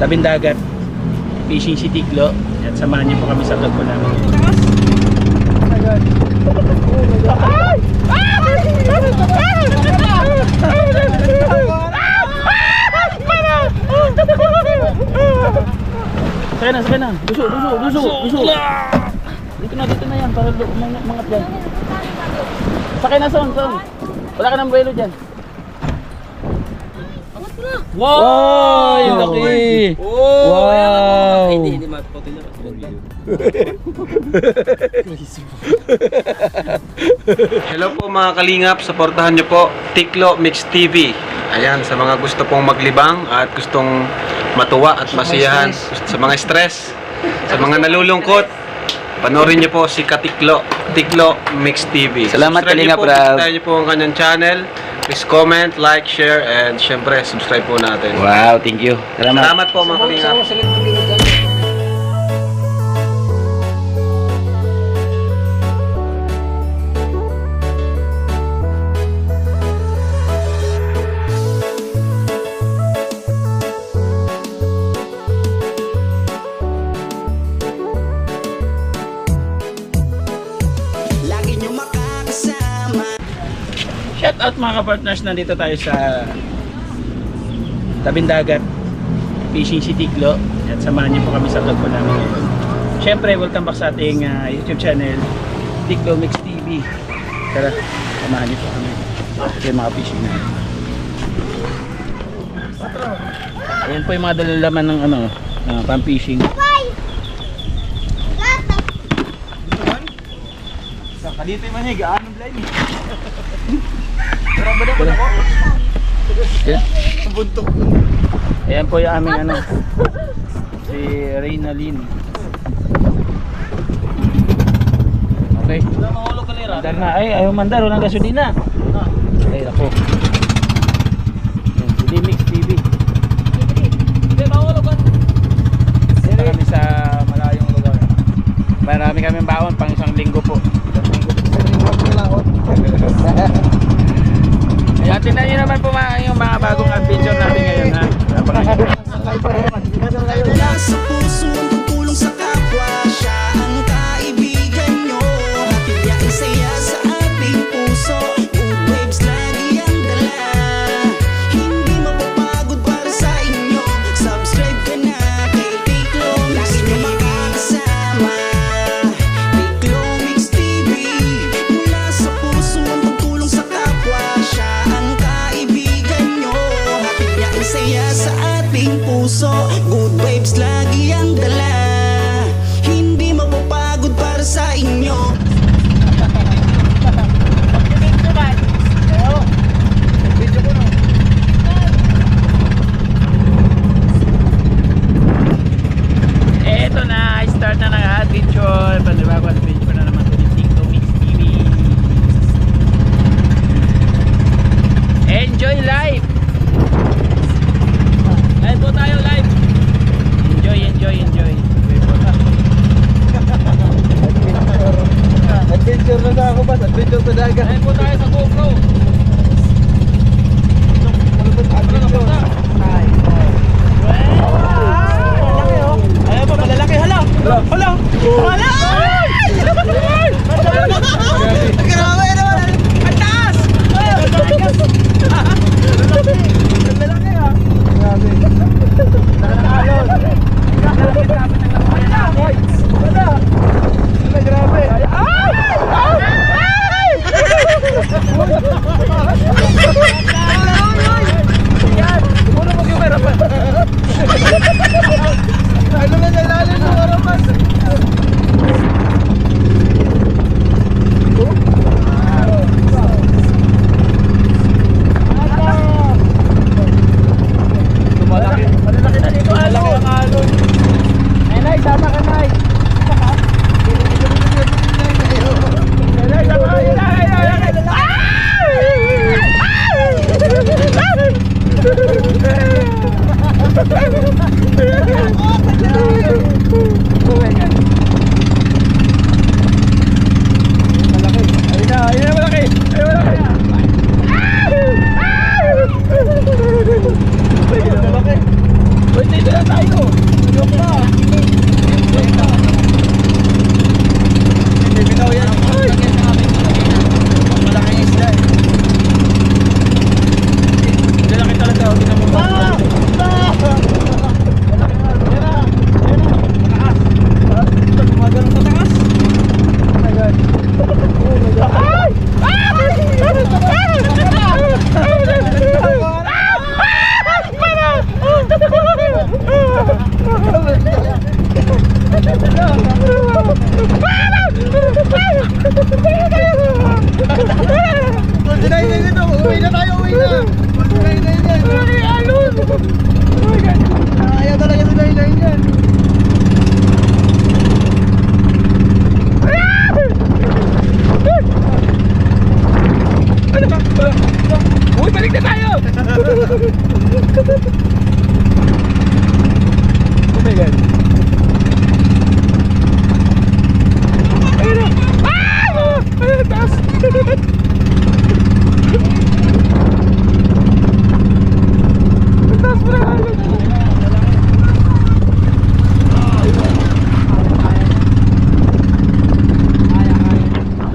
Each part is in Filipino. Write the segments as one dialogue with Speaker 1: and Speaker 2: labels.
Speaker 1: tabing dagat, fishing si Tiklo. At samahan niyo po kami sa vlog po namin. Sakay na. Duso. Dito na yan para umangat dyan. Sakay na, Son. Wala ka ng buwelo dyan. Wow! Yung laki! Wow! Hindi matutuloy na.
Speaker 2: Hello po mga kalingap, supportahan nyo po Tiklo Mix TV. Ayan, sa mga gusto pong maglibang at gustong matuwa at masiyahan sa mga stress, sa mga nalulungkot, panoorin nyo po si Katiklo, Tiklo Mix TV.
Speaker 1: Salamat, Kalingap Rab.
Speaker 2: Subscribe nyo po ang kanyang channel. Please comment, like, share, and syempre subscribe po natin.
Speaker 1: Wow, thank you.
Speaker 2: Salamat po mga kalingap.
Speaker 1: Shout out mga ka-partners, nandito tayo sa tabing dagat, fishing si Tiklo. At samahan niyo po kami sa vlog po namin ngayon. Syempre, welcome back sa ating YouTube channel, Tiklo Mix TV. Tara, samahan niyo po kami sa mga fishing natin. Ayan po yung mga dalalaman ng pang-fishing.
Speaker 3: Dito yung manig, anong blind eh. Buntok.
Speaker 1: Ayan po yung aming si Reynalyn. Okay. Mandar na. Ayaw mandar, walang gasolina. Ay, ako. Hindi Mix TV. Dito kami sa malayong lugar. Marami kaming baon pang isang linggo po. Kaya tingnan nyo naman po yung mga bagong adventure natin ngayon, ha.
Speaker 4: Mula sa puso ang pagtulong sa kapwa, siya ang kaibigan nyo. Hatid niya ang saya sa ating puso. Good vibes lagi ang dala. Hindi mapapagod para sa inyo. Subscribe ka na kay Tiklo Mix TV. Lagi nyo makakasama Tiklo Mix TV. Mula sa puso ang pagtulong sa kapwa, siya ang kaibigan nyo. Hatid niya ang saya sa ating puso. Good vibes lagi ang dala. Hindi mapapagod para sa inyo.
Speaker 1: Eto na, start na ng adventure. Panibagong adventure na naman ito ni Tiklo Mix TV. Enjoy life! Live po tayo, live! Enjoy.
Speaker 3: Adventure na ako ba? Adventure sa dagat.
Speaker 1: Live po tayo sa GoPro.
Speaker 3: Ayaw pa, malalaki. Hala! Grabe naman! Ang taas! Malalaki ha! Grabe. Nakakalon. Wala! Grabe! Yan! Puro mag-camera pa! Ano na nalalim mo arapan? Malalaki na dito, alon! Nay, sama ka, Nay! Nay, sama ka!
Speaker 1: Uy, dito na tayo. Tulog na.
Speaker 3: May bitaw yan. Malaking isda eh.
Speaker 1: Lalaki talaga. Huwag na mo.
Speaker 3: Gumagano sa taas. Oh my God. Oh my God. Dinay na dito. Uwi na tayo. Uwi na. Dinay na yan. Ayaw talaga si Dinay yan.
Speaker 1: Ano ba? Uy, balik na tayo!
Speaker 3: Oh my God.
Speaker 1: Ayun na! Ah! Ayun, taas! Taas mo na agad!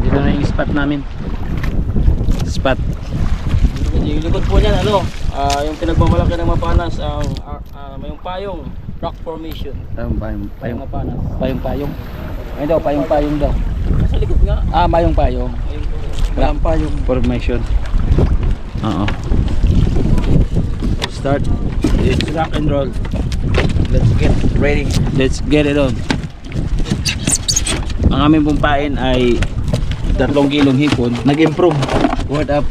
Speaker 1: Dito na yung spot namin. Spot.
Speaker 3: Yung likod po niyan, ano, yung pinagmamalaki ng Mapanas, yung payong, rock formation.
Speaker 1: Payong
Speaker 3: Mapanas.
Speaker 1: Payong. Ayun daw, payong daw.
Speaker 3: Nasa likod nga.
Speaker 1: Ah, payong.
Speaker 3: Ayun po. Walang payong.
Speaker 1: Formation. Oo. Start. It's rock and roll.
Speaker 3: Let's get ready.
Speaker 1: Let's get it on. Ang aming pumpain ay 3 kilong hipon.
Speaker 3: Nag-improve.
Speaker 1: Worth up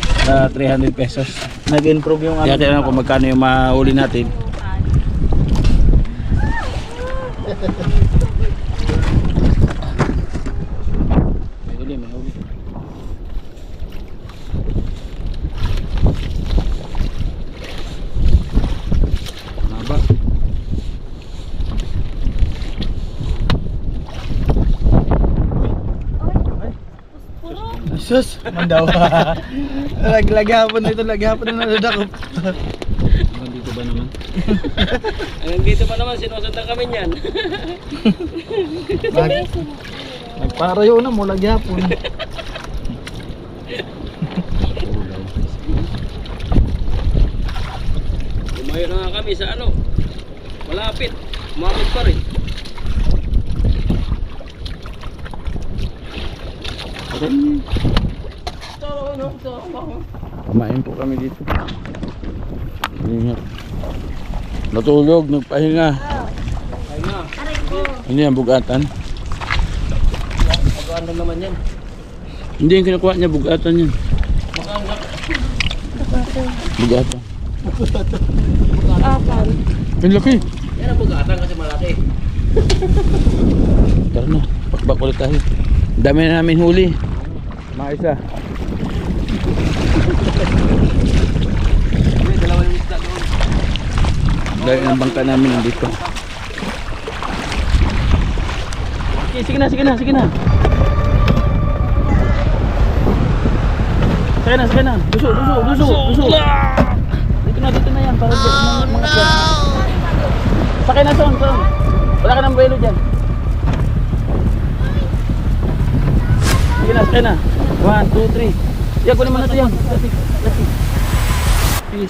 Speaker 1: 300 pesos.
Speaker 3: Nag-improve yung
Speaker 1: Kaya tingnan kung magkano yung mahuli natin. May huli. Haba.
Speaker 3: Sus, mandaw. Laghapon na ito, laghapon na nadakop.
Speaker 1: Dito ba naman?
Speaker 3: Hanggang dito pa naman, sinusundan kami niyan. Nagparayo na mo, laghapon.
Speaker 5: Lumayo na nga kami sa ano, malapit, umabot pa rin.
Speaker 1: Kumain po kami dito. Ingat. Natulog, nagpahinga. Hindi yan, bugatan.
Speaker 3: Magaan lang naman yan.
Speaker 1: Hindi yung kinukuha niya, bugatan yan. Bugatan. Ang laki.
Speaker 5: Yan ang bugatan kasi malaki.
Speaker 1: Tara na, pakbak ulit tayo. Dami na namin huli. Mga isa.
Speaker 5: Dalawa yung isda doon.
Speaker 1: Dahil ang bangka namin nandito. Okay, sige na. Sige na. Duso. Dito na yan. Para mga sakay na, Son. Wala ka ng buwelo dyan. Sige na. 1, 2, 3. Kunin mo na ito yan.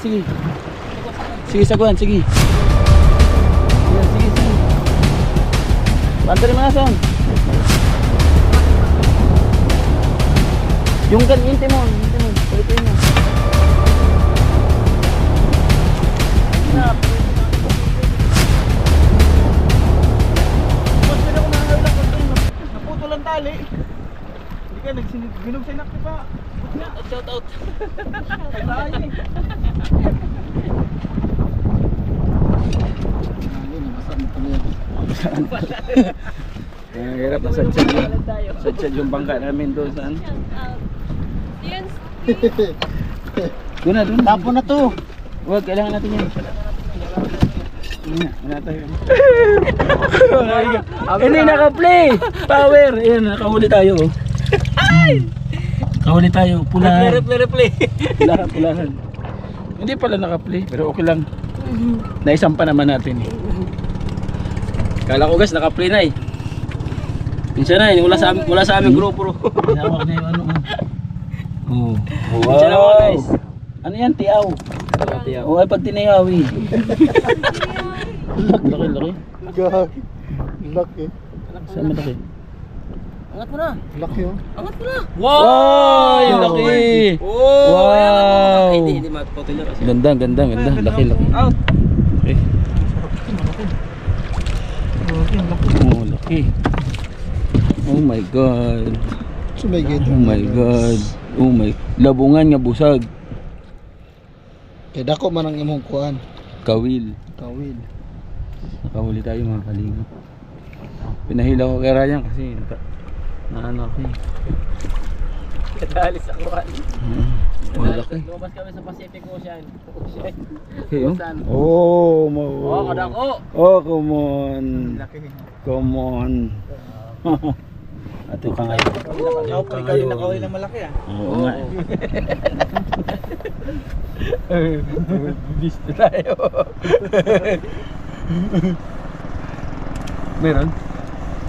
Speaker 1: Sige. Sige, saguhan, sige. Sige. Bantarin mo na, Son. Yung hintay mo. Palitin mo.
Speaker 3: Naputol ang tali. Hindi ka nagsinog sa inak pa.
Speaker 5: Shout out.
Speaker 1: Ang hirap na sadsad yung bangka namin doon saan. Doon na.
Speaker 3: Tapo na to.
Speaker 1: Huwag, kailangan natin yan. Wala tayo. Hindi naka-play. Power. Ayan, nakahuli tayo. Nakahuli tayo. Pulahan.
Speaker 5: Replay.
Speaker 1: Pulahan. Hindi pala naka-play, pero okay lang. Naisampa naman natin eh.
Speaker 3: Kala ko guys, naka-play na eh. Minsan na, wala sa aming grupo.
Speaker 1: Tinawag na yung ano. Oh.
Speaker 3: Minsan na mga guys.
Speaker 1: Ano yan, tiaw? Oo, ay pag tinayaw eh. Laki.
Speaker 6: Laki.
Speaker 1: Saan malaki?
Speaker 3: Angat mo na.
Speaker 6: Laki oh.
Speaker 3: Angat mo na.
Speaker 1: Wow! Yung laki!
Speaker 3: Oh,
Speaker 1: Wow!
Speaker 3: Ay, hindi matutuloy niya kasi.
Speaker 1: Ganda. Laki.
Speaker 3: Out.
Speaker 1: Okay. Oh, laki. Oh my God.
Speaker 6: Sumigit.
Speaker 1: Oh my God. Oh my. Labungan nga busag.
Speaker 6: Kaya dako man ang imong kuan.
Speaker 1: Kawil.
Speaker 6: Kawil.
Speaker 1: Nakahuli tayo mga kalingap. Pinahila ko kay Ryan kasi naano ako eh.
Speaker 3: Kadalis ako kan.
Speaker 1: Oh, laki.
Speaker 3: Lumabas kami sa Pacific Ocean.
Speaker 1: Okay, oh.
Speaker 3: Oh, kadako.
Speaker 1: Oh, come on.
Speaker 6: Laki.
Speaker 1: Come on. Ato ka ngayon.
Speaker 6: Ikaw din nakawil na malaki ah.
Speaker 1: Oo nga. Bisto tayo. Meron?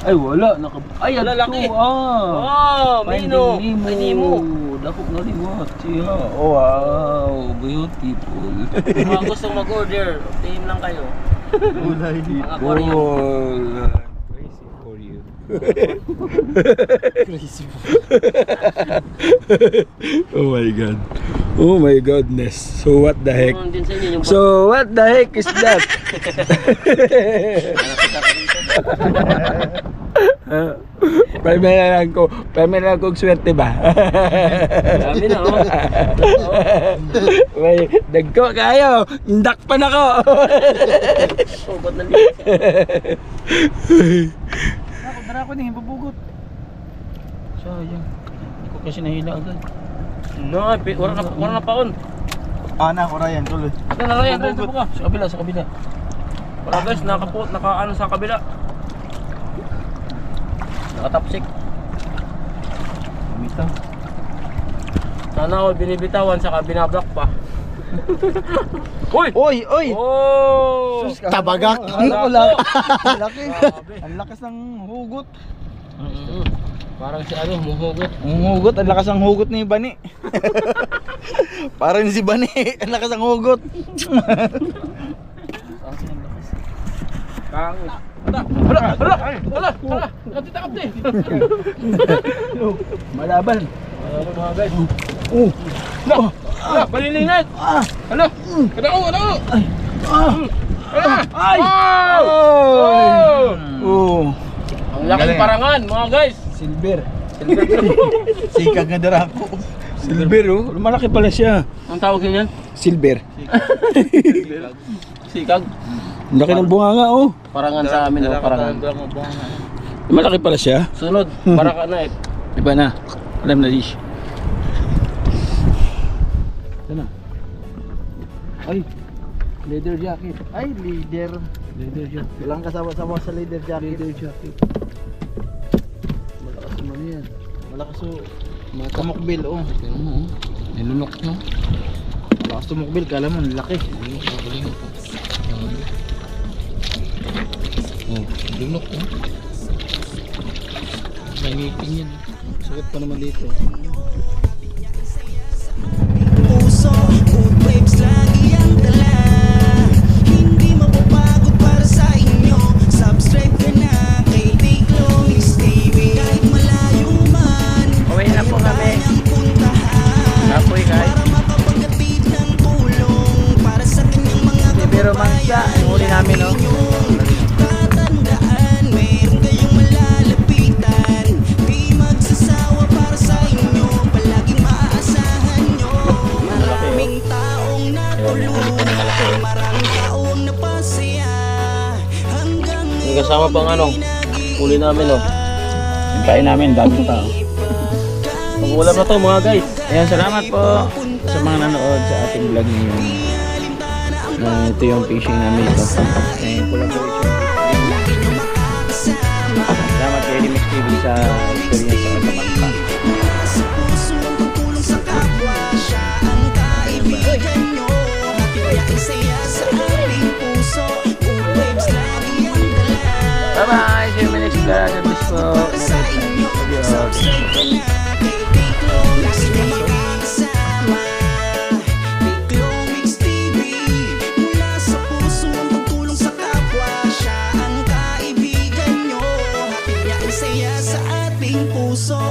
Speaker 1: Ay wala. Ay
Speaker 3: Wala,
Speaker 1: ato.
Speaker 3: laki.
Speaker 1: Ah.
Speaker 3: Oh, Mino. Ay, Nemo.
Speaker 1: Dakok na liwat siya. Wow, beautiful.
Speaker 3: Mga gustong mag-order, team lang kayo.
Speaker 6: Ulay.
Speaker 3: Ang aquarium.
Speaker 1: Beautiful. Crazy for you.
Speaker 6: Crazy.
Speaker 1: Oh my God. Oh my goodness. So what the heck?
Speaker 3: Meron din sa inyo yung
Speaker 1: So what the heck is that? Permeran ko swerte ba?
Speaker 3: dami na, oh.
Speaker 1: May dagko kayo. Indak pa na ko.
Speaker 3: Oh, ba't nandito?
Speaker 1: Dara ko din babugot. Sayang. Hindi ko kasi nahila agad.
Speaker 3: No, wala na paon.
Speaker 6: Ana ko Ryan tuloy.
Speaker 3: Ito na lang yan, ito ka.
Speaker 1: Sa kabila.
Speaker 3: Wala guys, naka-ano sa kabila. Nakatapsik.
Speaker 1: Bitaw.
Speaker 3: Sana ako binibitawan, saka binablock pa. Uy!
Speaker 6: Oy.
Speaker 3: Oh!
Speaker 6: Tabagak.
Speaker 3: Ano?
Speaker 6: Laki. Ang lakas ng hugot.
Speaker 3: Parang si ano, muhugot.
Speaker 6: Ang hugot, ang lakas ng hugot ni Bani. Parang si Bani, ang lakas ng hugot.
Speaker 3: Kangos. Hala! Nakatikap din.
Speaker 1: Malaban.
Speaker 3: Mga guys.
Speaker 1: Oh.
Speaker 3: Balilingan! Hala! Kadao!
Speaker 1: Ay!
Speaker 3: Wow!
Speaker 1: Oh.
Speaker 3: Ang laking parangan, mga guys.
Speaker 1: Silver.
Speaker 6: Sikag nga darako.
Speaker 1: Silver oh. Malaki pala siya.
Speaker 3: Ang tawag niyan?
Speaker 1: Silver.
Speaker 3: Sikag.
Speaker 1: Laki ng bunganga oh.
Speaker 3: Parangan sa amin, oh, parangan.
Speaker 1: Malaki pala siya.
Speaker 3: Sunod, para ka na eh.
Speaker 1: Iba na. Alam na dish. Sana. Ay. Leather jacket.
Speaker 6: Ay, leader.
Speaker 1: Leather jacket.
Speaker 6: Walang kasama-sama sa leader jacket.
Speaker 1: Leather jacket. Malakas naman yan.
Speaker 6: Malakas o. Tumukbil oh.
Speaker 1: Oo. Nilunok no.
Speaker 6: Malakas tumukbil, kala mo, laki.
Speaker 1: Oh, nilunok no. May ngipin yan.
Speaker 6: Sakit pa naman dito.
Speaker 4: Puso, good vibes lagi ang dala. Hindi mapapagod para sa inyo. Subscribe ka na kay Tiklo Mix TV. Kahit malayo man,
Speaker 1: Uwi na po kami.
Speaker 4: kayang puntahan.
Speaker 1: Kapoy guys.
Speaker 4: Para makapagkatid ng tulong para sa kanyang mga
Speaker 1: Pero man siya, ang huli namin no.
Speaker 4: tatandaan, meron kayong malalapitan. Di magsasawa para sa inyo, palaging maaasahan nyo. Maraming taong natulungan, maraming taong napasaya. Hanggang
Speaker 3: May kasama pang ano, uli namin oh.
Speaker 1: Hintayin namin, dami pa.
Speaker 3: Pag-ulam na to mga guys.
Speaker 1: Ayan, salamat po sa mga nanood sa ating vlog ngayon. Ito yung fishing namin ito. Ayan, collaboration. Salamat kay Remix TV sa experience sa Katamangka.
Speaker 4: sa puso ang tutulong sa kapwa. Siya ang kaibigan nyo, hatid niya ang saya sa amin. ka na kay Tiklo Mix TV. Lagi niya makakasama Tiklo Mix TV. Mula sa puso ang pagtulong sa kapwa, siya ang kaibigan nyo. Hatid niya ang saya sa ating puso.